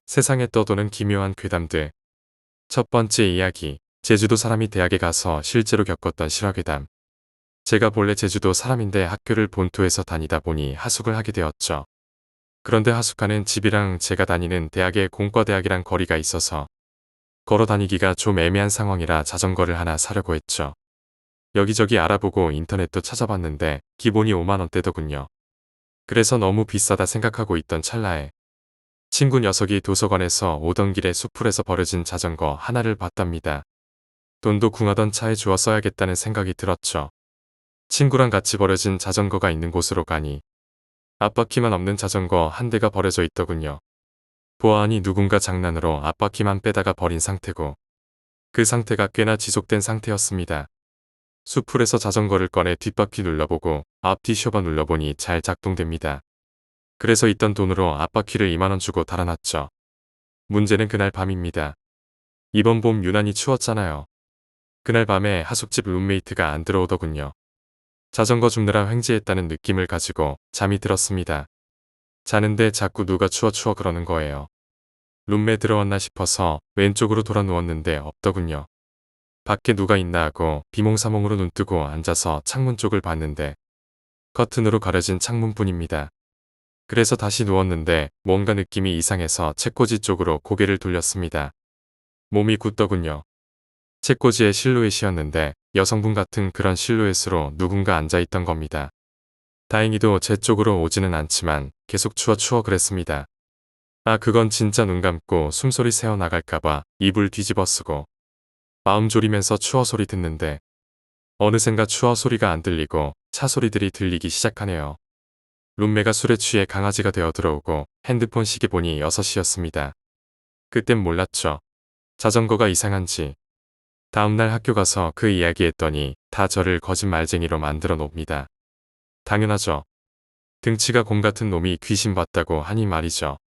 세상에 떠도는 기묘한 괴담들. 첫 번째 이야기. 제주도 사람이 대학에 가서 실제로 겪었던 실화괴담. 제가 본래 제주도 사람인데 학교를 본토에서 다니다 보니 하숙을 하게 되었죠. 그런데 하숙하는 집이랑 제가 다니는 대학의 공과대학이랑 거리가 있어서 걸어 다니기가 좀 애매한 상황이라 자전거를 하나 사려고 했죠. 여기저기 알아보고 인터넷도 찾아봤는데 기본이 5만 원대더군요. 그래서 너무 비싸다 생각하고 있던 찰나에 친구 녀석이 도서관에서 오던 길에 수풀에서 버려진 자전거 하나를 봤답니다. 돈도 궁하던 차에 주어 써야겠다는 생각이 들었죠. 친구랑 같이 버려진 자전거가 있는 곳으로 가니 앞바퀴만 없는 자전거 한 대가 버려져 있더군요. 보아하니 누군가 장난으로 앞바퀴만 빼다가 버린 상태고 그 상태가 꽤나 지속된 상태였습니다. 수풀에서 자전거를 꺼내 뒷바퀴 눌러보고 앞뒤 쇼바 눌러보니 잘 작동됩니다. 그래서 있던 돈으로 앞바퀴를 2만 원 주고 달아났죠. 문제는 그날 밤입니다. 이번 봄 유난히 추웠잖아요. 그날 밤에 하숙집 룸메이트가 안 들어오더군요. 자전거 줍느라 횡재했다는 느낌을 가지고 잠이 들었습니다. 자는데 자꾸 누가 추워 그러는 거예요. 룸메 들어왔나 싶어서 왼쪽으로 돌아 누웠는데 없더군요. 밖에 누가 있나 하고 비몽사몽으로 눈 뜨고 앉아서 창문 쪽을 봤는데 커튼으로 가려진 창문뿐입니다. 그래서 다시 누웠는데 뭔가 느낌이 이상해서 책꽂이 쪽으로 고개를 돌렸습니다. 몸이 굳더군요. 책꽂이의 실루엣이었는데 여성분 같은 그런 실루엣으로 누군가 앉아있던 겁니다. 다행히도 제 쪽으로 오지는 않지만 계속 추워 그랬습니다. 그건 진짜 눈 감고 숨소리 새어나갈까봐 이불 뒤집어 쓰고 마음 졸이면서 추워 소리 듣는데 어느샌가 추워 소리가 안 들리고 차 소리들이 들리기 시작하네요. 룸메가 술에 취해 강아지가 되어 들어오고 핸드폰 시계 보니 6시였습니다. 그땐 몰랐죠. 자전거가 이상한지. 다음날 학교 가서 그 이야기 했더니 다 저를 거짓말쟁이로 만들어 놉니다. 당연하죠. 등치가 곰 같은 놈이 귀신 봤다고 하니 말이죠.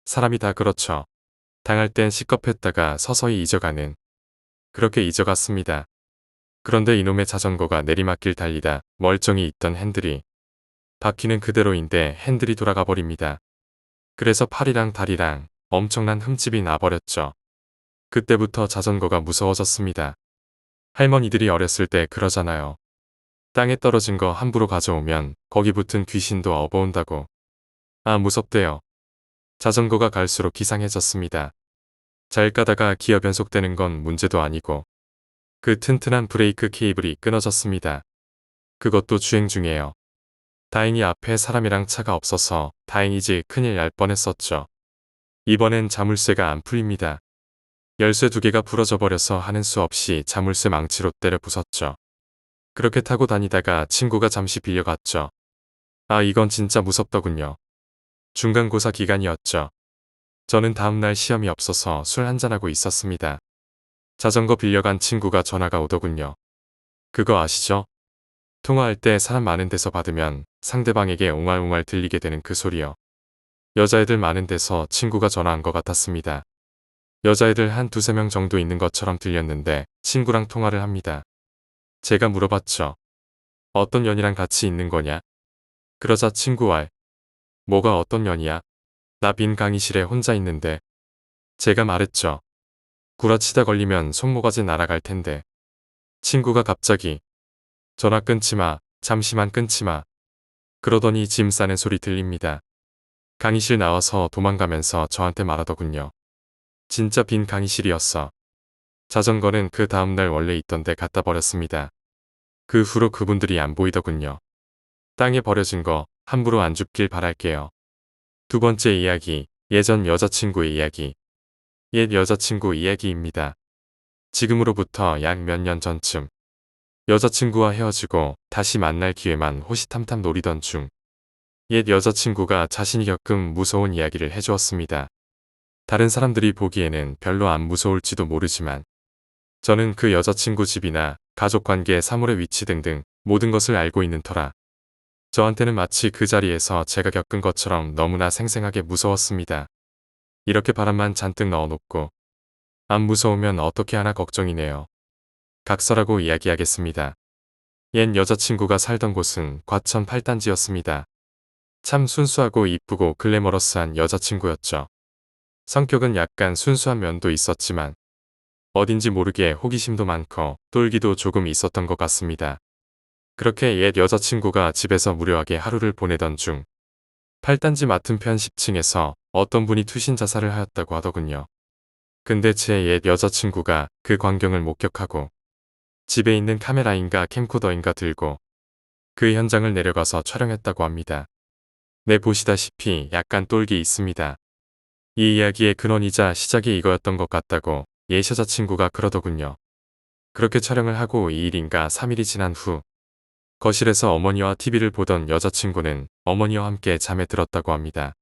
사람이 다 그렇죠. 당할 땐 시겁했다가 서서히 잊어가는. 그렇게 잊어갔습니다. 그런데 이놈의 자전거가 내리막길 달리다 멀쩡히 있던 핸들이 바퀴는 그대로인데 핸들이 돌아가 버립니다. 그래서 팔이랑 다리랑 엄청난 흠집이 나버렸죠. 그때부터 자전거가 무서워졌습니다. 할머니들이 어렸을 때 그러잖아요. 땅에 떨어진 거 함부로 가져오면 거기 붙은 귀신도 업어온다고. 무섭대요. 자전거가 갈수록 기상해졌습니다. 잘 가다가 기어 변속되는 건 문제도 아니고 그 튼튼한 브레이크 케이블이 끊어졌습니다. 그것도 주행 중이에요. 다행히 앞에 사람이랑 차가 없어서 다행이지 큰일 날 뻔했었죠. 이번엔 자물쇠가 안 풀립니다. 열쇠 2개가 부러져 버려서 하는 수 없이 자물쇠 망치로 때려 부쉈죠. 그렇게 타고 다니다가 친구가 잠시 빌려갔죠. 이건 진짜 무섭더군요. 중간고사 기간이었죠. 저는 다음날 시험이 없어서 술 한잔하고 있었습니다. 자전거 빌려간 친구가 전화가 오더군요. 그거 아시죠? 통화할 때 사람 많은 데서 받으면 상대방에게 옹알옹알 들리게 되는 그 소리요. 여자애들 많은 데서 친구가 전화한 것 같았습니다. 여자애들 한 2~3명 정도 있는 것처럼 들렸는데 친구랑 통화를 합니다. 제가 물어봤죠. 어떤 년이랑 같이 있는 거냐? 그러자 친구와 뭐가 어떤 년이야? 나 빈 강의실에 혼자 있는데. 제가 말했죠. 구라치다 걸리면 손모가지 날아갈 텐데. 친구가 갑자기 전화 끊지 마, 잠시만 끊지 마. 그러더니 짐 싸는 소리 들립니다. 강의실 나와서 도망가면서 저한테 말하더군요. 진짜 빈 강의실이었어. 자전거는 그 다음날 원래 있던 데 갖다 버렸습니다. 그 후로 그분들이 안 보이더군요. 땅에 버려진 거 함부로 안 줍길 바랄게요. 두 번째 이야기, 예전 여자친구의 이야기. 옛 여자친구 이야기입니다. 지금으로부터 약 몇 년 전쯤 여자친구와 헤어지고 다시 만날 기회만 호시탐탐 노리던 중 옛 여자친구가 자신이 겪은 무서운 이야기를 해주었습니다. 다른 사람들이 보기에는 별로 안 무서울지도 모르지만 저는 그 여자친구 집이나 가족관계 사물의 위치 등등 모든 것을 알고 있는 터라 저한테는 마치 그 자리에서 제가 겪은 것처럼 너무나 생생하게 무서웠습니다. 이렇게 바람만 잔뜩 넣어놓고 안 무서우면 어떻게 하나 걱정이네요. 각서라고 이야기하겠습니다. 옛 여자친구가 살던 곳은 과천 8단지였습니다. 참 순수하고 이쁘고 글래머러스한 여자친구였죠. 성격은 약간 순수한 면도 있었지만 어딘지 모르게 호기심도 많고 똘기도 조금 있었던 것 같습니다. 그렇게 옛 여자친구가 집에서 무료하게 하루를 보내던 중 8단지 맞은편 10층에서 어떤 분이 투신 자살을 하였다고 하더군요. 근데 제 옛 여자친구가 그 광경을 목격하고 집에 있는 카메라인가 캠코더인가 들고 그 현장을 내려가서 촬영했다고 합니다. 네, 보시다시피 약간 똘기 있습니다. 이 이야기의 근원이자 시작이 이거였던 것 같다고 옛 여자친구가 그러더군요. 그렇게 촬영을 하고 2일인가 3일이 지난 후 거실에서 어머니와 TV를 보던 여자친구는 어머니와 함께 잠에 들었다고 합니다.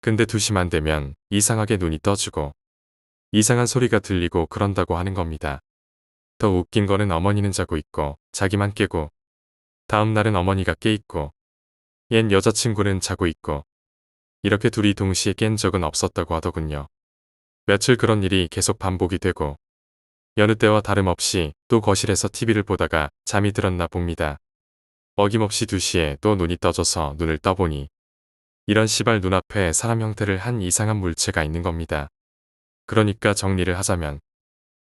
근데 2시만 되면 이상하게 눈이 떠지고 이상한 소리가 들리고 그런다고 하는 겁니다. 더 웃긴 거는 어머니는 자고 있고 자기만 깨고 다음 날은 어머니가 깨 있고 옛 여자친구는 자고 있고 이렇게 둘이 동시에 깬 적은 없었다고 하더군요. 며칠 그런 일이 계속 반복이 되고 여느 때와 다름없이 또 거실에서 TV를 보다가 잠이 들었나 봅니다. 어김없이 2시에 또 눈이 떠져서 눈을 떠보니 이런 시발 눈앞에 사람 형태를 한 이상한 물체가 있는 겁니다. 그러니까 정리를 하자면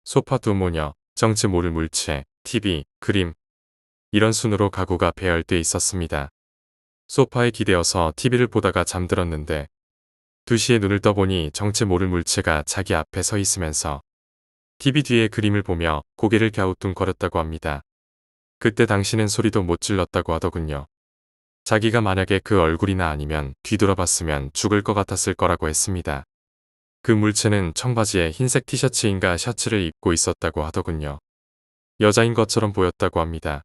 소파, 두 모녀, 정체 모를 물체, TV, 그림 이런 순으로 가구가 배열돼 있었습니다. 소파에 기대어서 TV를 보다가 잠들었는데 2시에 눈을 떠보니 정체 모를 물체가 자기 앞에 서 있으면서 TV 뒤에 그림을 보며 고개를 갸우뚱거렸다고 합니다. 그때 당시는 소리도 못 질렀다고 하더군요. 자기가 만약에 그 얼굴이나 아니면 뒤돌아봤으면 죽을 것 같았을 거라고 했습니다. 그 물체는 청바지에 흰색 티셔츠인가 셔츠를 입고 있었다고 하더군요. 여자인 것처럼 보였다고 합니다.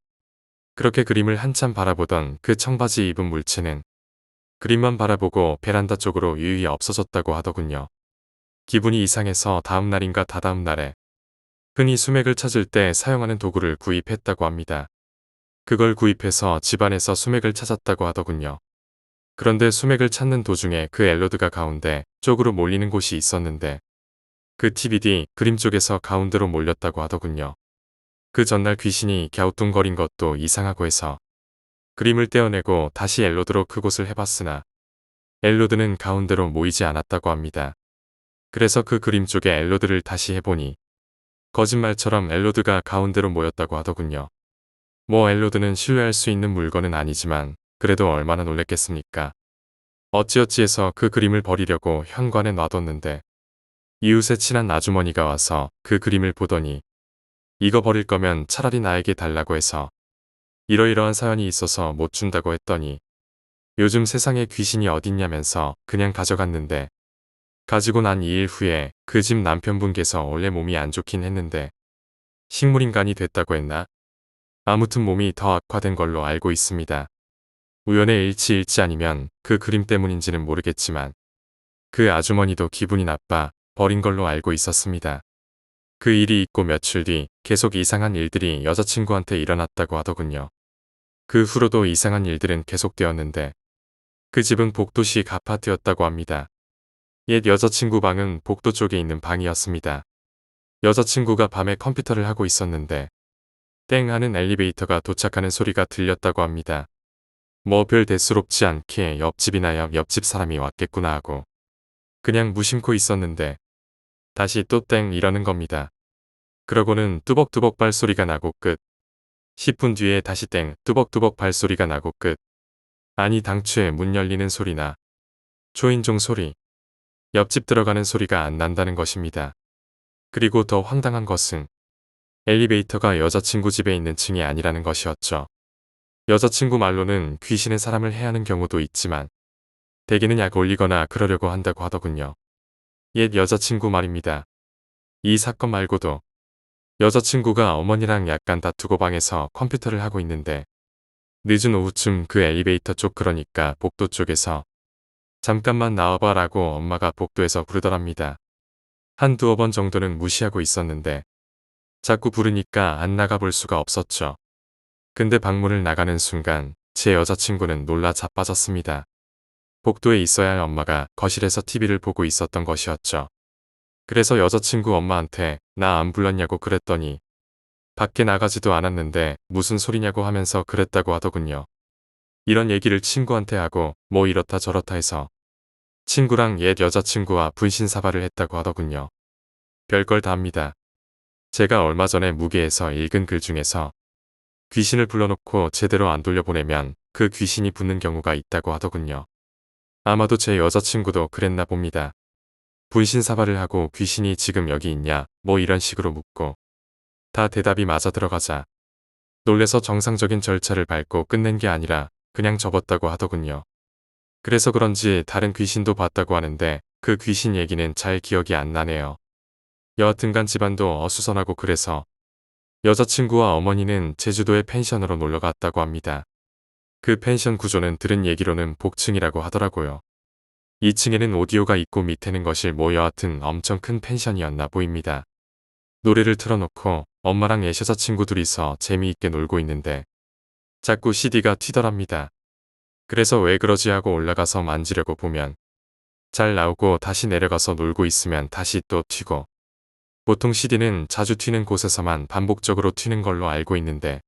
그렇게 그림을 한참 바라보던 그 청바지 입은 물체는 그림만 바라보고 베란다 쪽으로 유유히 없어졌다고 하더군요. 기분이 이상해서 다음 날인가 다다음 날에 흔히 수맥을 찾을 때 사용하는 도구를 구입했다고 합니다. 그걸 구입해서 집안에서 수맥을 찾았다고 하더군요. 그런데 수맥을 찾는 도중에 그 엘로드가 가운데 쪽으로 몰리는 곳이 있었는데 그 TVD 그림 쪽에서 가운데로 몰렸다고 하더군요. 그 전날 귀신이 갸우뚱거린 것도 이상하고 해서 그림을 떼어내고 다시 엘로드로 그곳을 해봤으나 엘로드는 가운데로 모이지 않았다고 합니다. 그래서 그 그림 쪽에 엘로드를 다시 해보니 거짓말처럼 엘로드가 가운데로 모였다고 하더군요. 뭐 엘로드는 신뢰할 수 있는 물건은 아니지만 그래도 얼마나 놀랬겠습니까. 어찌어찌 해서 그 그림을 버리려고 현관에 놔뒀는데 이웃에 친한 아주머니가 와서 그 그림을 보더니 이거 버릴 거면 차라리 나에게 달라고 해서 이러이러한 사연이 있어서 못 준다고 했더니 요즘 세상에 귀신이 어딨냐면서 그냥 가져갔는데 가지고 난 2일 후에 그 집 남편분께서 원래 몸이 안 좋긴 했는데 식물인간이 됐다고 했나? 아무튼 몸이 더 악화된 걸로 알고 있습니다. 우연의 일치일지 아니면 그 그림 때문인지는 모르겠지만 그 아주머니도 기분이 나빠 버린 걸로 알고 있었습니다. 그 일이 있고 며칠 뒤 계속 이상한 일들이 여자친구한테 일어났다고 하더군요. 그 후로도 이상한 일들은 계속되었는데 그 집은 복도식 아파트였다고 합니다. 옛 여자친구 방은 복도 쪽에 있는 방이었습니다. 여자친구가 밤에 컴퓨터를 하고 있었는데 땡 하는 엘리베이터가 도착하는 소리가 들렸다고 합니다. 뭐 별 대수롭지 않게 옆집이나 옆집 사람이 왔겠구나 하고 그냥 무심코 있었는데 다시 또 땡 이러는 겁니다. 그러고는 뚜벅뚜벅 발소리가 나고 끝. 10분 뒤에 다시 땡 뚜벅뚜벅 발소리가 나고 끝. 아니 당초에 문 열리는 소리나 초인종 소리, 옆집 들어가는 소리가 안 난다는 것입니다. 그리고 더 황당한 것은 엘리베이터가 여자친구 집에 있는 층이 아니라는 것이었죠. 여자친구 말로는 귀신의 사람을 해하는 경우도 있지만 대개는 약 올리거나 그러려고 한다고 하더군요. 옛 여자친구 말입니다. 이 사건 말고도 여자친구가 어머니랑 약간 다투고 방에서 컴퓨터를 하고 있는데 늦은 오후쯤 그 엘리베이터 쪽 그러니까 복도 쪽에서 잠깐만 나와봐 라고 엄마가 복도에서 부르더랍니다. 한 두어 번 정도는 무시하고 있었는데 자꾸 부르니까 안 나가볼 수가 없었죠. 근데 방문을 나가는 순간 제 여자친구는 놀라 자빠졌습니다. 복도에 있어야 할 엄마가 거실에서 TV를 보고 있었던 것이었죠. 그래서 여자친구 엄마한테 나 안 불렀냐고 그랬더니 밖에 나가지도 않았는데 무슨 소리냐고 하면서 그랬다고 하더군요. 이런 얘기를 친구한테 하고 뭐 이렇다 저렇다 해서 친구랑 옛 여자친구와 분신사발을 했다고 하더군요. 별걸 다 합니다. 제가 얼마 전에 무게에서 읽은 글 중에서 귀신을 불러놓고 제대로 안 돌려보내면 그 귀신이 붙는 경우가 있다고 하더군요. 아마도 제 여자친구도 그랬나 봅니다. 분신사발을 하고 귀신이 지금 여기 있냐 뭐 이런 식으로 묻고 다 대답이 맞아 들어가자 놀래서 정상적인 절차를 밟고 끝낸 게 아니라 그냥 접었다고 하더군요. 그래서 그런지 다른 귀신도 봤다고 하는데 그 귀신 얘기는 잘 기억이 안 나네요. 여하튼간 집안도 어수선하고 그래서 여자친구와 어머니는 제주도에 펜션으로 놀러 갔다고 합니다. 그 펜션 구조는 들은 얘기로는 복층이라고 하더라고요. 2층에는 오디오가 있고 밑에는 거실 뭐 여하튼 엄청 큰 펜션이었나 보입니다. 노래를 틀어놓고 엄마랑 애 여자친구 둘이서 재미있게 놀고 있는데 자꾸 CD가 튀더랍니다. 그래서 왜 그러지 하고 올라가서 만지려고 보면 잘 나오고 다시 내려가서 놀고 있으면 다시 또 튀고 보통 CD는 자주 튀는 곳에서만 반복적으로 튀는 걸로 알고 있는데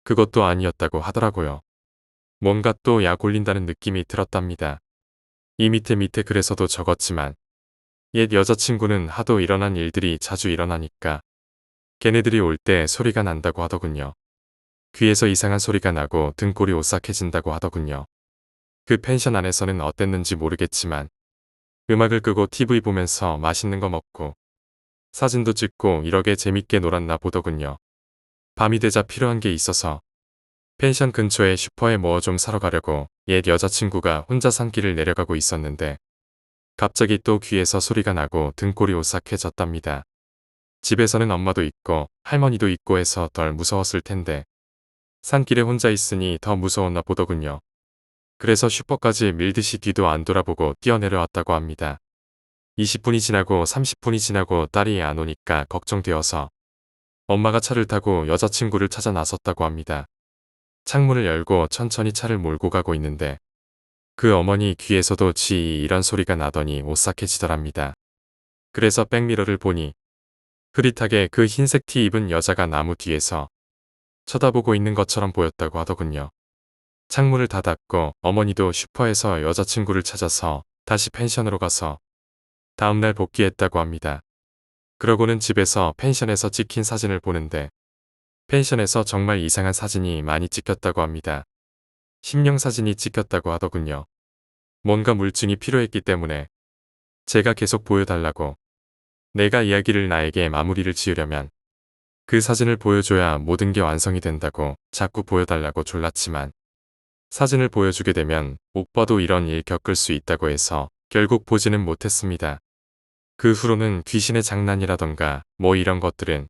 그것도 아니었다고 하더라고요. 뭔가 또 약 올린다는 느낌이 들었답니다. 이 밑에 그래서도 적었지만 옛 여자친구는 하도 일어난 일들이 자주 일어나니까 걔네들이 올 때 소리가 난다고 하더군요. 귀에서 이상한 소리가 나고 등골이 오싹해진다고 하더군요. 그 펜션 안에서는 어땠는지 모르겠지만 음악을 끄고 TV 보면서 맛있는 거 먹고 사진도 찍고 이러게 재밌게 놀았나 보더군요. 밤이 되자 필요한 게 있어서 펜션 근처에 슈퍼에 뭐 좀 사러 가려고 옛 여자친구가 혼자 산길을 내려가고 있었는데 갑자기 또 귀에서 소리가 나고 등골이 오싹해졌답니다. 집에서는 엄마도 있고 할머니도 있고 해서 덜 무서웠을 텐데 산길에 혼자 있으니 더 무서웠나 보더군요. 그래서 슈퍼까지 밀듯이 뒤도 안 돌아보고 뛰어내려왔다고 합니다. 20분이 지나고 30분이 지나고 딸이 안 오니까 걱정되어서 엄마가 차를 타고 여자친구를 찾아 나섰다고 합니다. 창문을 열고 천천히 차를 몰고 가고 있는데 그 어머니 귀에서도 지 이런 소리가 나더니 오싹해지더랍니다. 그래서 백미러를 보니 흐릿하게 그 흰색 티 입은 여자가 나무 뒤에서 쳐다보고 있는 것처럼 보였다고 하더군요. 창문을 닫았고 어머니도 슈퍼에서 여자친구를 찾아서 다시 펜션으로 가서 다음날 복귀했다고 합니다. 그러고는 집에서 펜션에서 찍힌 사진을 보는데 펜션에서 정말 이상한 사진이 많이 찍혔다고 합니다. 심령 사진이 찍혔다고 하더군요. 뭔가 물증이 필요했기 때문에 제가 계속 보여달라고 내가 이야기를 나에게 마무리를 지으려면 그 사진을 보여줘야 모든 게 완성이 된다고 자꾸 보여달라고 졸랐지만 사진을 보여주게 되면 오빠도 이런 일 겪을 수 있다고 해서 결국 보지는 못했습니다. 그 후로는 귀신의 장난이라던가 뭐 이런 것들은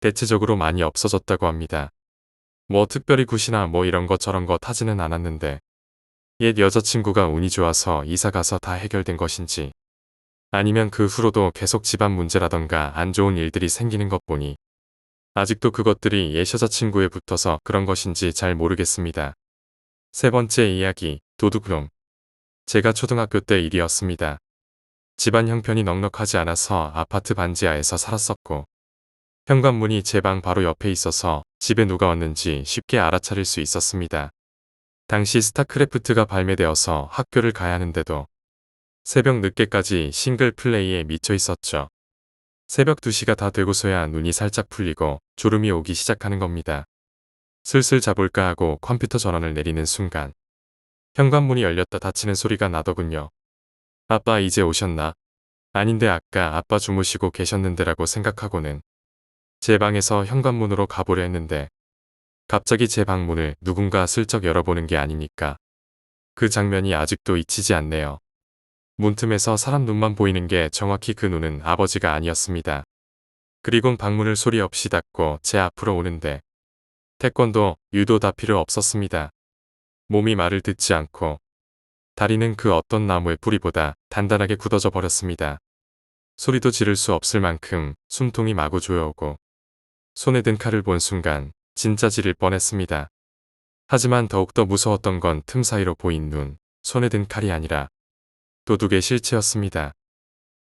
대체적으로 많이 없어졌다고 합니다. 뭐 특별히 굿이나 뭐 이런 거 저런 거 타지는 않았는데 옛 여자친구가 운이 좋아서 이사가서 다 해결된 것인지 아니면 그 후로도 계속 집안 문제라던가 안 좋은 일들이 생기는 것 보니 아직도 그것들이 옛 여자친구에 붙어서 그런 것인지 잘 모르겠습니다. 세 번째 이야기, 도둑놈. 제가 초등학교 때 일이었습니다. 집안 형편이 넉넉하지 않아서 아파트 반지하에서 살았었고 현관문이 제 방 바로 옆에 있어서 집에 누가 왔는지 쉽게 알아차릴 수 있었습니다. 당시 스타크래프트가 발매되어서 학교를 가야 하는데도 새벽 늦게까지 싱글 플레이에 미쳐 있었죠. 새벽 2시가 다 되고서야 눈이 살짝 풀리고 졸음이 오기 시작하는 겁니다. 슬슬 자볼까 하고 컴퓨터 전원을 내리는 순간 현관문이 열렸다 닫히는 소리가 나더군요. 아빠 이제 오셨나? 아닌데 아까 아빠 주무시고 계셨는데라고 생각하고는 제 방에서 현관문으로 가보려 했는데 갑자기 제 방문을 누군가 슬쩍 열어보는 게 아니니까 그 장면이 아직도 잊히지 않네요. 문틈에서 사람 눈만 보이는 게 정확히 그 눈은 아버지가 아니었습니다. 그리곤 방문을 소리 없이 닫고 제 앞으로 오는데 태권도, 유도 다 필요 없었습니다. 몸이 말을 듣지 않고 다리는 그 어떤 나무의 뿌리보다 단단하게 굳어져 버렸습니다. 소리도 지를 수 없을 만큼 숨통이 마구 조여오고 손에 든 칼을 본 순간 진짜 지릴 뻔했습니다. 하지만 더욱더 무서웠던 건 틈 사이로 보인 눈, 손에 든 칼이 아니라 도둑의 실체였습니다.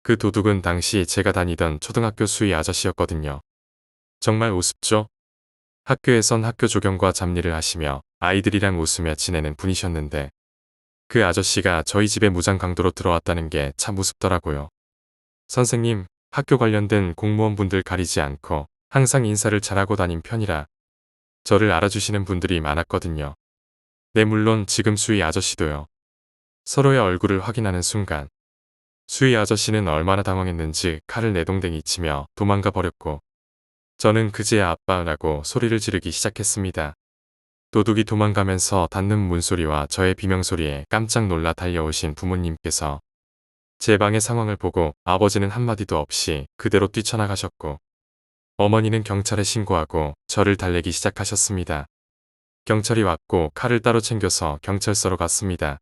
그 도둑은 당시 제가 다니던 초등학교 수위 아저씨였거든요. 정말 우습죠? 학교에선 학교 조경과 잡일을 하시며 아이들이랑 웃으며 지내는 분이셨는데 그 아저씨가 저희 집에 무장 강도로 들어왔다는 게 참 우습더라고요. 선생님, 학교 관련된 공무원분들 가리지 않고 항상 인사를 잘하고 다닌 편이라 저를 알아주시는 분들이 많았거든요. 네, 물론 지금 수희 아저씨도요. 서로의 얼굴을 확인하는 순간 수희 아저씨는 얼마나 당황했는지 칼을 내동댕이 치며 도망가 버렸고 저는 그제야 아빠라고 소리를 지르기 시작했습니다. 도둑이 도망가면서 닫는 문소리와 저의 비명소리에 깜짝 놀라 달려오신 부모님께서 제 방의 상황을 보고 아버지는 한마디도 없이 그대로 뛰쳐나가셨고 어머니는 경찰에 신고하고 저를 달래기 시작하셨습니다. 경찰이 왔고 칼을 따로 챙겨서 경찰서로 갔습니다.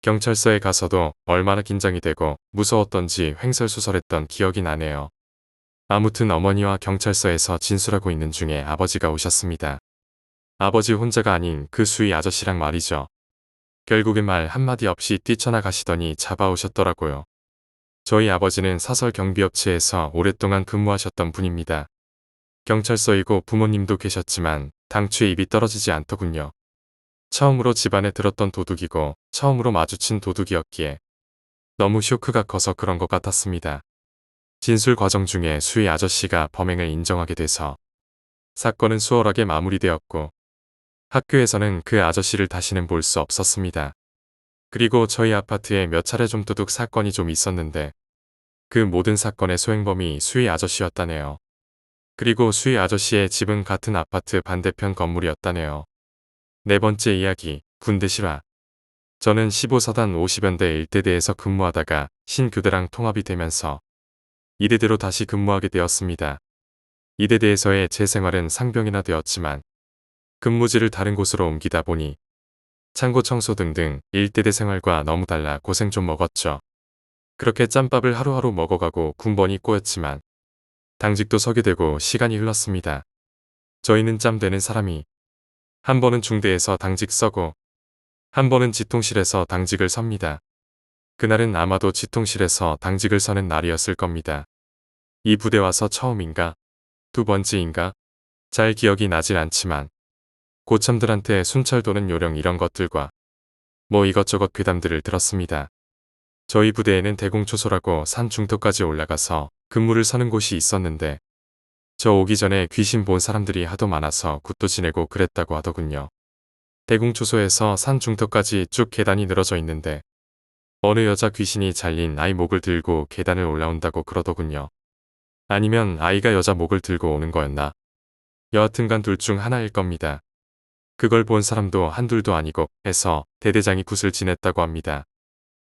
경찰서에 가서도 얼마나 긴장이 되고 무서웠던지 횡설수설했던 기억이 나네요. 아무튼 어머니와 경찰서에서 진술하고 있는 중에 아버지가 오셨습니다. 아버지 혼자가 아닌 그 수희 아저씨랑 말이죠. 결국엔 말 한마디 없이 뛰쳐나가시더니 잡아오셨더라고요. 저희 아버지는 사설 경비업체에서 오랫동안 근무하셨던 분입니다. 경찰서이고 부모님도 계셨지만 당초에 입이 떨어지지 않더군요. 처음으로 집안에 들었던 도둑이고 처음으로 마주친 도둑이었기에 너무 쇼크가 커서 그런 것 같았습니다. 진술 과정 중에 수희 아저씨가 범행을 인정하게 돼서 사건은 수월하게 마무리되었고 학교에서는 그 아저씨를 다시는 볼 수 없었습니다. 그리고 저희 아파트에 몇 차례 좀 도둑 사건이 좀 있었는데 그 모든 사건의 소행범이 수희 아저씨였다네요. 그리고 수희 아저씨의 집은 같은 아파트 반대편 건물이었다네요. 네 번째 이야기, 군대 실화. 저는 15사단 50연대 1대대에서 근무하다가 신교대랑 통합이 되면서 2대대로 다시 근무하게 되었습니다. 2대대에서의 제 생활은 상병이나 되었지만 근무지를 다른 곳으로 옮기다 보니 창고 청소 등등 1대대 생활과 너무 달라 고생 좀 먹었죠. 그렇게 짬밥을 하루하루 먹어가고 군번이 꼬였지만 당직도 서게 되고 시간이 흘렀습니다. 저희는 짬 되는 사람이 한 번은 중대에서 당직 서고 한 번은 지통실에서 당직을 섭니다. 그날은 아마도 지통실에서 당직을 서는 날이었을 겁니다. 이 부대 와서 처음인가 두 번째인가 잘 기억이 나질 않지만 고참들한테 순찰 도는 요령 이런 것들과 뭐 이것저것 괴담들을 들었습니다. 저희 부대에는 대공초소라고 산 중턱까지 올라가서 근무를 서는 곳이 있었는데 저 오기 전에 귀신 본 사람들이 하도 많아서 굿도 지내고 그랬다고 하더군요. 대공초소에서 산 중턱까지 쭉 계단이 늘어져 있는데 어느 여자 귀신이 잘린 아이 목을 들고 계단을 올라온다고 그러더군요. 아니면 아이가 여자 목을 들고 오는 거였나? 여하튼간 둘 중 하나일 겁니다. 그걸 본 사람도 한둘도 아니고 해서 대대장이 굿을 지냈다고 합니다.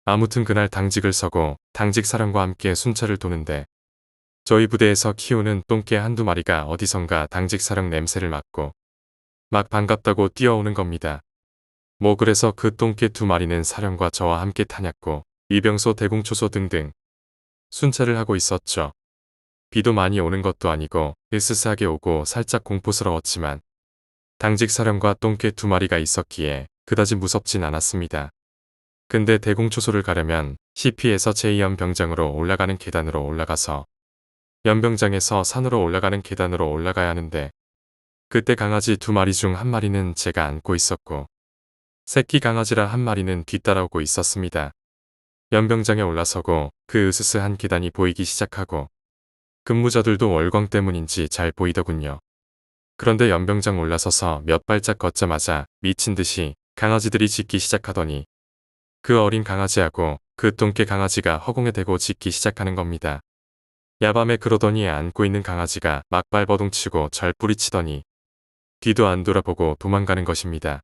아무튼 그날 당직을 서고 당직 사령과 함께 순찰을 도는데 저희 부대에서 키우는 똥개 한두 마리가 어디선가 당직 사령 냄새를 맡고 막 반갑다고 뛰어오는 겁니다. 뭐 그래서 그 똥개 두 마리는 사령과 저와 함께 타녔고 이병소 대공초소 등등 순찰을 하고 있었죠. 비도 많이 오는 것도 아니고 으스스하게 오고 살짝 공포스러웠지만 당직 사령과 똥개 두 마리가 있었기에 그다지 무섭진 않았습니다. 근데 대공초소를 가려면 CP에서 제2연병장으로 올라가는 계단으로 올라가서 연병장에서 산으로 올라가는 계단으로 올라가야 하는데 그때 강아지 두 마리 중 한 마리는 제가 안고 있었고 새끼 강아지라 한 마리는 뒤따라오고 있었습니다. 연병장에 올라서고 그 으스스한 계단이 보이기 시작하고 근무자들도 월광 때문인지 잘 보이더군요. 그런데 연병장 올라서서 몇 발짝 걷자마자 미친 듯이 강아지들이 짖기 시작하더니 그 어린 강아지하고 그 똥개 강아지가 허공에 대고 짖기 시작하는 겁니다. 야밤에 그러더니 안고 있는 강아지가 막 발버둥치고 절 뿌리치더니 뒤도 안 돌아보고 도망가는 것입니다.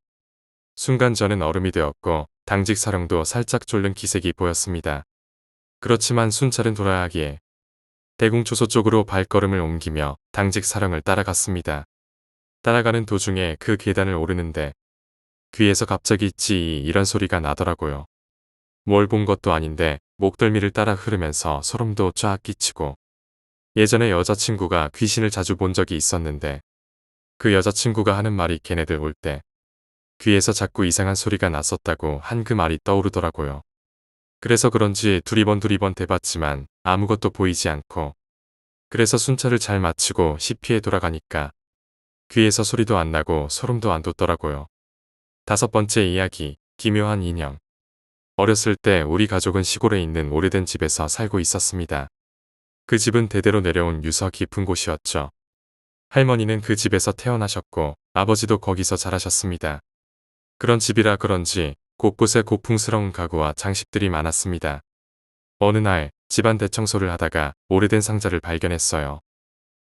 순간 저는 얼음이 되었고 당직 사령도 살짝 졸른 기색이 보였습니다. 그렇지만 순찰은 돌아야 하기에 대공초소 쪽으로 발걸음을 옮기며 당직 사령을 따라갔습니다. 따라가는 도중에 그 계단을 오르는데 귀에서 갑자기 찌 이런 소리가 나더라고요. 뭘 본 것도 아닌데 목덜미를 따라 흐르면서 소름도 쫙 끼치고 예전에 여자친구가 귀신을 자주 본 적이 있었는데 그 여자친구가 하는 말이 걔네들 올 때 귀에서 자꾸 이상한 소리가 났었다고 한 그 말이 떠오르더라고요. 그래서 그런지 두리번 대봤지만 아무것도 보이지 않고 그래서 순찰을 잘 마치고 CP에 돌아가니까 귀에서 소리도 안 나고 소름도 안 돋더라고요. 다섯 번째 이야기, 기묘한 인형. 어렸을 때 우리 가족은 시골에 있는 오래된 집에서 살고 있었습니다. 그 집은 대대로 내려온 유서 깊은 곳이었죠. 할머니는 그 집에서 태어나셨고 아버지도 거기서 자라셨습니다. 그런 집이라 그런지 곳곳에 고풍스러운 가구와 장식들이 많았습니다. 어느 날 집안 대청소를 하다가 오래된 상자를 발견했어요.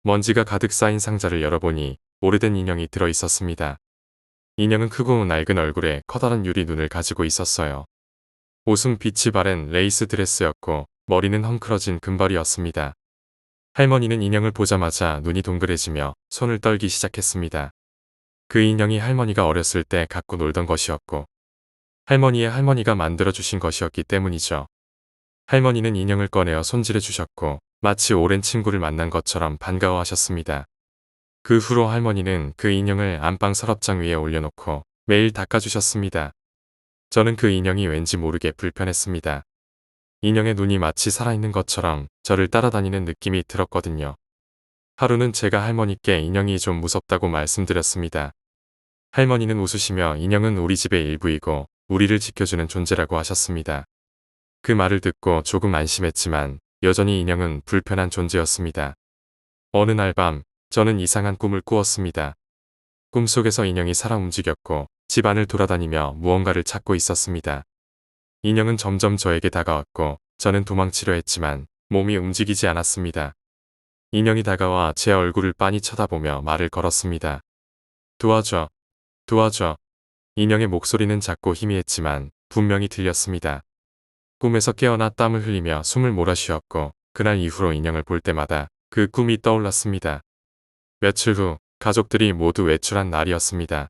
먼지가 가득 쌓인 상자를 열어보니 오래된 인형이 들어 있었습니다. 인형은 크고 낡은 얼굴에 커다란 유리 눈을 가지고 있었어요. 옷은 빛이 바랜 레이스 드레스였고 머리는 헝클어진 금발이었습니다. 할머니는 인형을 보자마자 눈이 동그래지며 손을 떨기 시작했습니다. 그 인형이 할머니가 어렸을 때 갖고 놀던 것이었고 할머니의 할머니가 만들어주신 것이었기 때문이죠. 할머니는 인형을 꺼내어 손질해 주셨고 마치 오랜 친구를 만난 것처럼 반가워하셨습니다. 그 후로 할머니는 그 인형을 안방 서랍장 위에 올려놓고 매일 닦아주셨습니다. 저는 그 인형이 왠지 모르게 불편했습니다. 인형의 눈이 마치 살아있는 것처럼 저를 따라다니는 느낌이 들었거든요. 하루는 제가 할머니께 인형이 좀 무섭다고 말씀드렸습니다. 할머니는 웃으시며 인형은 우리 집의 일부이고 우리를 지켜주는 존재라고 하셨습니다. 그 말을 듣고 조금 안심했지만 여전히 인형은 불편한 존재였습니다. 어느 날 밤 저는 이상한 꿈을 꾸었습니다. 꿈속에서 인형이 살아 움직였고 집안을 돌아다니며 무언가를 찾고 있었습니다. 인형은 점점 저에게 다가왔고 저는 도망치려 했지만 몸이 움직이지 않았습니다. 인형이 다가와 제 얼굴을 빤히 쳐다보며 말을 걸었습니다. 도와줘, 도와줘. 인형의 목소리는 작고 희미했지만 분명히 들렸습니다. 꿈에서 깨어나 땀을 흘리며 숨을 몰아쉬었고 그날 이후로 인형을 볼 때마다 그 꿈이 떠올랐습니다. 며칠 후 가족들이 모두 외출한 날이었습니다.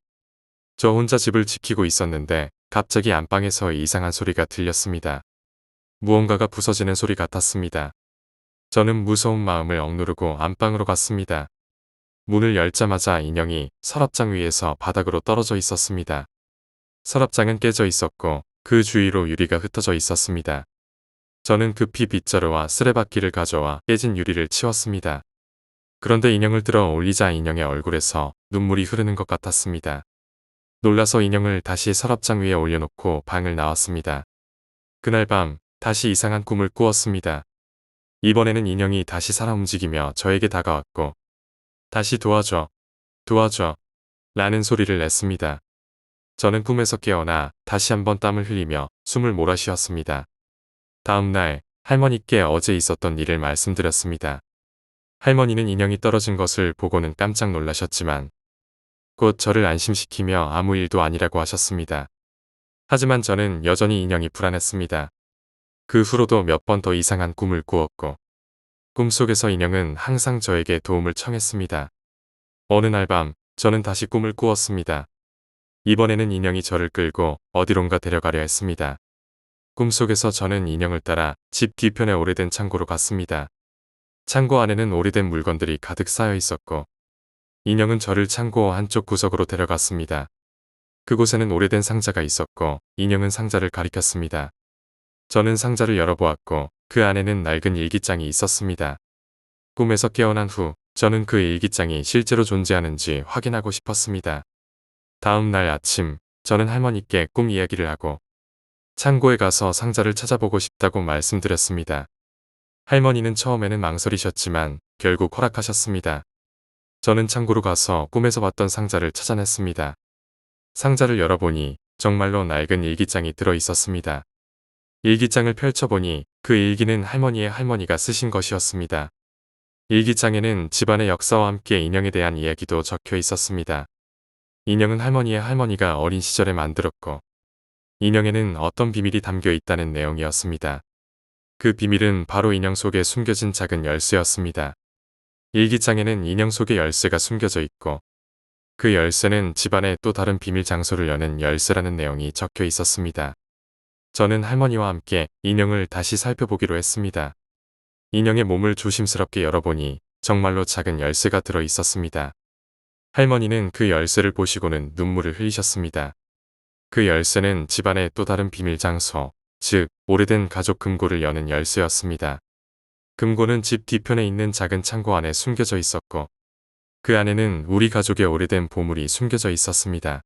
저 혼자 집을 지키고 있었는데 갑자기 안방에서 이상한 소리가 들렸습니다. 무언가가 부서지는 소리 같았습니다. 저는 무서운 마음을 억누르고 안방으로 갔습니다. 문을 열자마자 인형이 서랍장 위에서 바닥으로 떨어져 있었습니다. 서랍장은 깨져 있었고 그 주위로 유리가 흩어져 있었습니다. 저는 급히 빗자루와 쓰레받기를 가져와 깨진 유리를 치웠습니다. 그런데 인형을 들어 올리자 인형의 얼굴에서 눈물이 흐르는 것 같았습니다. 놀라서 인형을 다시 서랍장 위에 올려놓고 방을 나왔습니다. 그날 밤 다시 이상한 꿈을 꾸었습니다. 이번에는 인형이 다시 살아 움직이며 저에게 다가왔고 다시 도와줘, 도와줘 라는 소리를 냈습니다. 저는 꿈에서 깨어나 다시 한번 땀을 흘리며 숨을 몰아쉬었습니다. 다음 날 할머니께 어제 있었던 일을 말씀드렸습니다. 할머니는 인형이 떨어진 것을 보고는 깜짝 놀라셨지만 곧 저를 안심시키며 아무 일도 아니라고 하셨습니다. 하지만 저는 여전히 인형이 불안했습니다. 그 후로도 몇 번 더 이상한 꿈을 꾸었고 꿈속에서 인형은 항상 저에게 도움을 청했습니다. 어느 날 밤 저는 다시 꿈을 꾸었습니다. 이번에는 인형이 저를 끌고 어디론가 데려가려 했습니다. 꿈속에서 저는 인형을 따라 집 뒤편의 오래된 창고로 갔습니다. 창고 안에는 오래된 물건들이 가득 쌓여 있었고 인형은 저를 창고 한쪽 구석으로 데려갔습니다. 그곳에는 오래된 상자가 있었고 인형은 상자를 가리켰습니다. 저는 상자를 열어보았고 그 안에는 낡은 일기장이 있었습니다. 꿈에서 깨어난 후 저는 그 일기장이 실제로 존재하는지 확인하고 싶었습니다. 다음 날 아침 저는 할머니께 꿈 이야기를 하고 창고에 가서 상자를 찾아보고 싶다고 말씀드렸습니다. 할머니는 처음에는 망설이셨지만 결국 허락하셨습니다. 저는 창고로 가서 꿈에서 봤던 상자를 찾아냈습니다. 상자를 열어보니 정말로 낡은 일기장이 들어 있었습니다. 일기장을 펼쳐보니 그 일기는 할머니의 할머니가 쓰신 것이었습니다. 일기장에는 집안의 역사와 함께 인형에 대한 이야기도 적혀 있었습니다. 인형은 할머니의 할머니가 어린 시절에 만들었고 인형에는 어떤 비밀이 담겨 있다는 내용이었습니다. 그 비밀은 바로 인형 속에 숨겨진 작은 열쇠였습니다. 일기장에는 인형 속에 열쇠가 숨겨져 있고 그 열쇠는 집안의 또 다른 비밀 장소를 여는 열쇠라는 내용이 적혀 있었습니다. 저는 할머니와 함께 인형을 다시 살펴보기로 했습니다. 인형의 몸을 조심스럽게 열어보니 정말로 작은 열쇠가 들어 있었습니다. 할머니는 그 열쇠를 보시고는 눈물을 흘리셨습니다. 그 열쇠는 집안의 또 다른 비밀 장소, 즉 오래된 가족 금고를 여는 열쇠였습니다. 금고는 집 뒤편에 있는 작은 창고 안에 숨겨져 있었고 그 안에는 우리 가족의 오래된 보물이 숨겨져 있었습니다.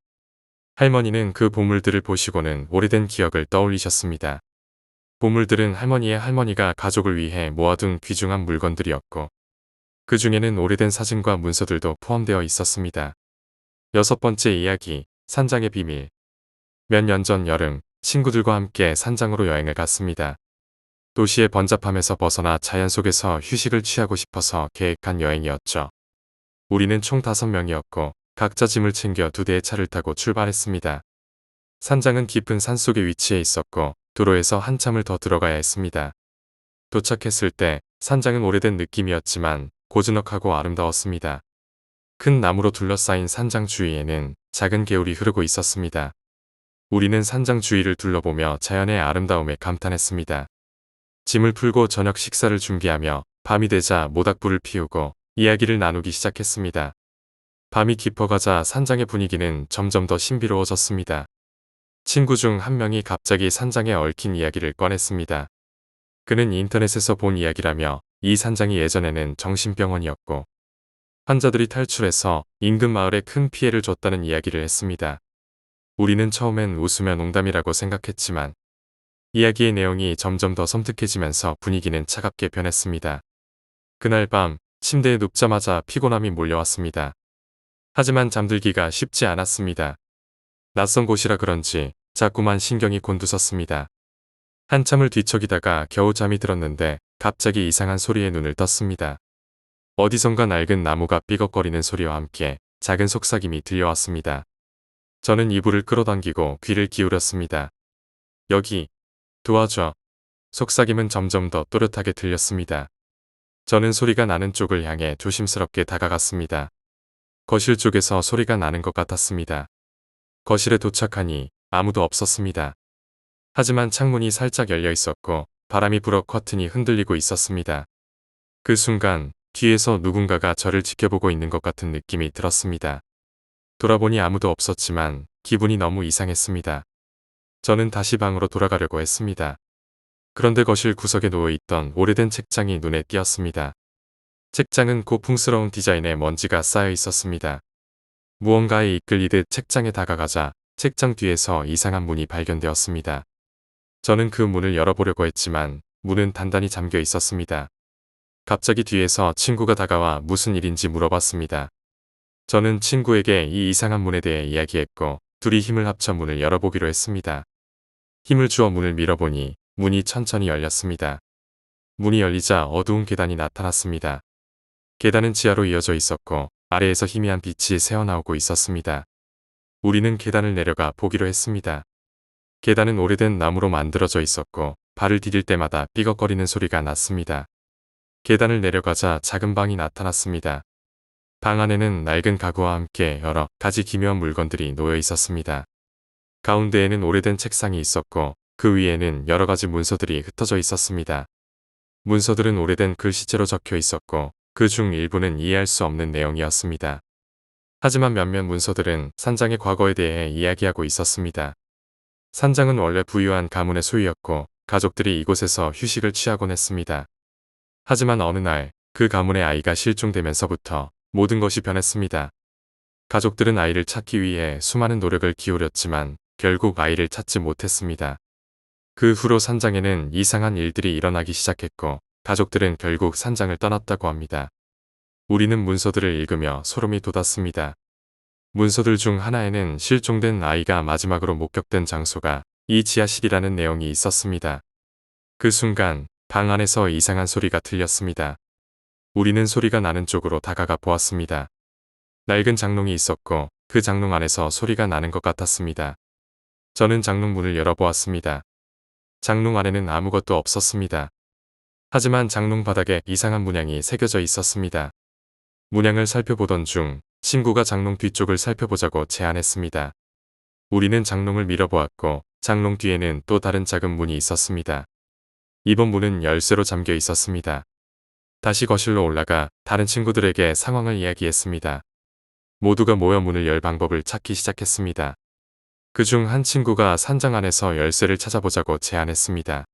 할머니는 그 보물들을 보시고는 오래된 기억을 떠올리셨습니다. 보물들은 할머니의 할머니가 가족을 위해 모아둔 귀중한 물건들이었고 그 중에는 오래된 사진과 문서들도 포함되어 있었습니다. 여섯 번째 이야기, 산장의 비밀. 몇 년 전 여름, 친구들과 함께 산장으로 여행을 갔습니다. 도시의 번잡함에서 벗어나 자연 속에서 휴식을 취하고 싶어서 계획한 여행이었죠. 우리는 총 5명이었고 각자 짐을 챙겨 2대의 차를 타고 출발했습니다. 산장은 깊은 산속에 위치해 있었고 도로에서 한참을 더 들어가야 했습니다. 도착했을 때 산장은 오래된 느낌이었지만 고즈넉하고 아름다웠습니다. 큰 나무로 둘러싸인 산장 주위에는 작은 개울이 흐르고 있었습니다. 우리는 산장 주위를 둘러보며 자연의 아름다움에 감탄했습니다. 짐을 풀고 저녁 식사를 준비하며 밤이 되자 모닥불을 피우고 이야기를 나누기 시작했습니다. 밤이 깊어가자 산장의 분위기는 점점 더 신비로워졌습니다. 친구 중 한 명이 갑자기 산장에 얽힌 이야기를 꺼냈습니다. 그는 인터넷에서 본 이야기라며 이 산장이 예전에는 정신병원이었고 환자들이 탈출해서 인근 마을에 큰 피해를 줬다는 이야기를 했습니다. 우리는 처음엔 웃으며 농담이라고 생각했지만 이야기의 내용이 점점 더 섬뜩해지면서 분위기는 차갑게 변했습니다. 그날 밤 침대에 눕자마자 피곤함이 몰려왔습니다. 하지만 잠들기가 쉽지 않았습니다. 낯선 곳이라 그런지 자꾸만 신경이 곤두섰습니다. 한참을 뒤척이다가 겨우 잠이 들었는데 갑자기 이상한 소리에 눈을 떴습니다. 어디선가 낡은 나무가 삐걱거리는 소리와 함께 작은 속삭임이 들려왔습니다. 저는 이불을 끌어당기고 귀를 기울였습니다. 여기, 도와줘. 속삭임은 점점 더 또렷하게 들렸습니다. 저는 소리가 나는 쪽을 향해 조심스럽게 다가갔습니다. 거실 쪽에서 소리가 나는 것 같았습니다. 거실에 도착하니 아무도 없었습니다. 하지만 창문이 살짝 열려 있었고 바람이 불어 커튼이 흔들리고 있었습니다. 그 순간 뒤에서 누군가가 저를 지켜보고 있는 것 같은 느낌이 들었습니다. 돌아보니 아무도 없었지만 기분이 너무 이상했습니다. 저는 다시 방으로 돌아가려고 했습니다. 그런데 거실 구석에 놓여있던 오래된 책장이 눈에 띄었습니다. 책장은 고풍스러운 디자인에 먼지가 쌓여 있었습니다. 무언가에 이끌리듯 책장에 다가가자 책장 뒤에서 이상한 문이 발견되었습니다. 저는 그 문을 열어보려고 했지만 문은 단단히 잠겨 있었습니다. 갑자기 뒤에서 친구가 다가와 무슨 일인지 물어봤습니다. 저는 친구에게 이 이상한 문에 대해 이야기했고 둘이 힘을 합쳐 문을 열어보기로 했습니다. 힘을 주어 문을 밀어보니 문이 천천히 열렸습니다. 문이 열리자 어두운 계단이 나타났습니다. 계단은 지하로 이어져 있었고 아래에서 희미한 빛이 새어나오고 있었습니다. 우리는 계단을 내려가 보기로 했습니다. 계단은 오래된 나무로 만들어져 있었고 발을 디딜 때마다 삐걱거리는 소리가 났습니다. 계단을 내려가자 작은 방이 나타났습니다. 방 안에는 낡은 가구와 함께 여러 가지 기묘한 물건들이 놓여 있었습니다. 가운데에는 오래된 책상이 있었고 그 위에는 여러 가지 문서들이 흩어져 있었습니다. 문서들은 오래된 글씨체로 적혀 있었고 그 중 일부는 이해할 수 없는 내용이었습니다. 하지만 몇몇 문서들은 산장의 과거에 대해 이야기하고 있었습니다. 산장은 원래 부유한 가문의 소유였고 가족들이 이곳에서 휴식을 취하곤 했습니다. 하지만 어느 날 그 가문의 아이가 실종되면서부터 모든 것이 변했습니다. 가족들은 아이를 찾기 위해 수많은 노력을 기울였지만 결국 아이를 찾지 못했습니다. 그 후로 산장에는 이상한 일들이 일어나기 시작했고 가족들은 결국 산장을 떠났다고 합니다. 우리는 문서들을 읽으며 소름이 돋았습니다. 문서들 중 하나에는 실종된 아이가 마지막으로 목격된 장소가 이 지하실이라는 내용이 있었습니다. 그 순간 방 안에서 이상한 소리가 들렸습니다. 우리는 소리가 나는 쪽으로 다가가 보았습니다. 낡은 장롱이 있었고 그 장롱 안에서 소리가 나는 것 같았습니다. 저는 장롱 문을 열어보았습니다. 장롱 안에는 아무것도 없었습니다. 하지만 장롱 바닥에 이상한 문양이 새겨져 있었습니다. 문양을 살펴보던 중 친구가 장롱 뒤쪽을 살펴보자고 제안했습니다. 우리는 장롱을 밀어보았고 장롱 뒤에는 또 다른 작은 문이 있었습니다. 이번 문은 열쇠로 잠겨 있었습니다. 다시 거실로 올라가 다른 친구들에게 상황을 이야기했습니다. 모두가 모여 문을 열 방법을 찾기 시작했습니다. 그중 한 친구가 산장 안에서 열쇠를 찾아보자고 제안했습니다.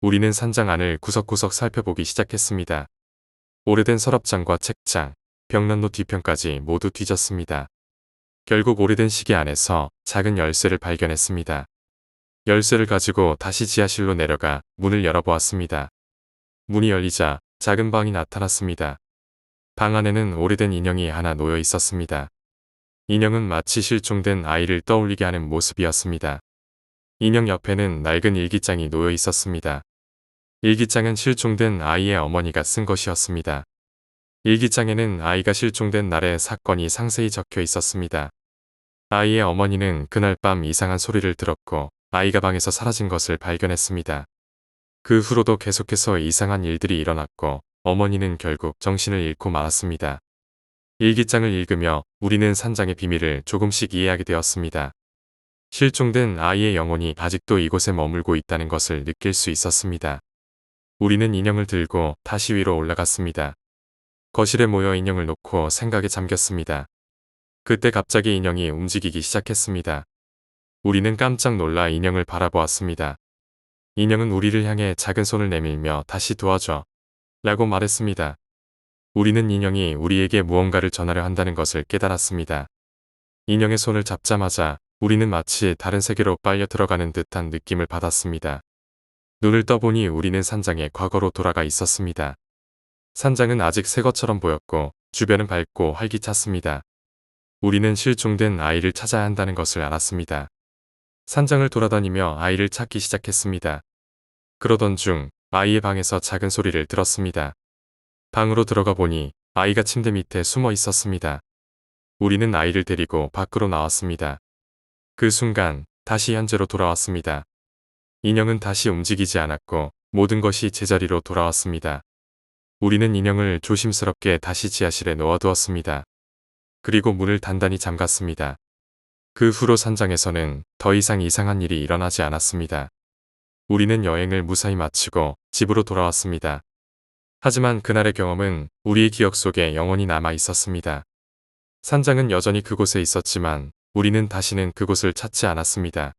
우리는 산장 안을 구석구석 살펴보기 시작했습니다. 오래된 서랍장과 책장, 벽난로 뒤편까지 모두 뒤졌습니다. 결국 오래된 시계 안에서 작은 열쇠를 발견했습니다. 열쇠를 가지고 다시 지하실로 내려가 문을 열어보았습니다. 문이 열리자 작은 방이 나타났습니다. 방 안에는 오래된 인형이 하나 놓여 있었습니다. 인형은 마치 실종된 아이를 떠올리게 하는 모습이었습니다. 인형 옆에는 낡은 일기장이 놓여 있었습니다. 일기장은 실종된 아이의 어머니가 쓴 것이었습니다. 일기장에는 아이가 실종된 날의 사건이 상세히 적혀 있었습니다. 아이의 어머니는 그날 밤 이상한 소리를 들었고 아이가 방에서 사라진 것을 발견했습니다. 그 후로도 계속해서 이상한 일들이 일어났고 어머니는 결국 정신을 잃고 말았습니다. 일기장을 읽으며 우리는 산장의 비밀을 조금씩 이해하게 되었습니다. 실종된 아이의 영혼이 아직도 이곳에 머물고 있다는 것을 느낄 수 있었습니다. 우리는 인형을 들고 다시 위로 올라갔습니다. 거실에 모여 인형을 놓고 생각에 잠겼습니다. 그때 갑자기 인형이 움직이기 시작했습니다. 우리는 깜짝 놀라 인형을 바라보았습니다. 인형은 우리를 향해 작은 손을 내밀며 다시 도와줘 라고 말했습니다. 우리는 인형이 우리에게 무언가를 전하려 한다는 것을 깨달았습니다. 인형의 손을 잡자마자 우리는 마치 다른 세계로 빨려 들어가는 듯한 느낌을 받았습니다. 눈을 떠보니 우리는 산장의 과거로 돌아가 있었습니다. 산장은 아직 새 것처럼 보였고 주변은 밝고 활기찼습니다. 우리는 실종된 아이를 찾아야 한다는 것을 알았습니다. 산장을 돌아다니며 아이를 찾기 시작했습니다. 그러던 중 아이의 방에서 작은 소리를 들었습니다. 방으로 들어가 보니 아이가 침대 밑에 숨어 있었습니다. 우리는 아이를 데리고 밖으로 나왔습니다. 그 순간 다시 현재로 돌아왔습니다. 인형은 다시 움직이지 않았고 모든 것이 제자리로 돌아왔습니다. 우리는 인형을 조심스럽게 다시 지하실에 놓아두었습니다. 그리고 문을 단단히 잠갔습니다. 그 후로 산장에서는 더 이상 이상한 일이 일어나지 않았습니다. 우리는 여행을 무사히 마치고 집으로 돌아왔습니다. 하지만 그날의 경험은 우리의 기억 속에 영원히 남아 있었습니다. 산장은 여전히 그곳에 있었지만 우리는 다시는 그곳을 찾지 않았습니다.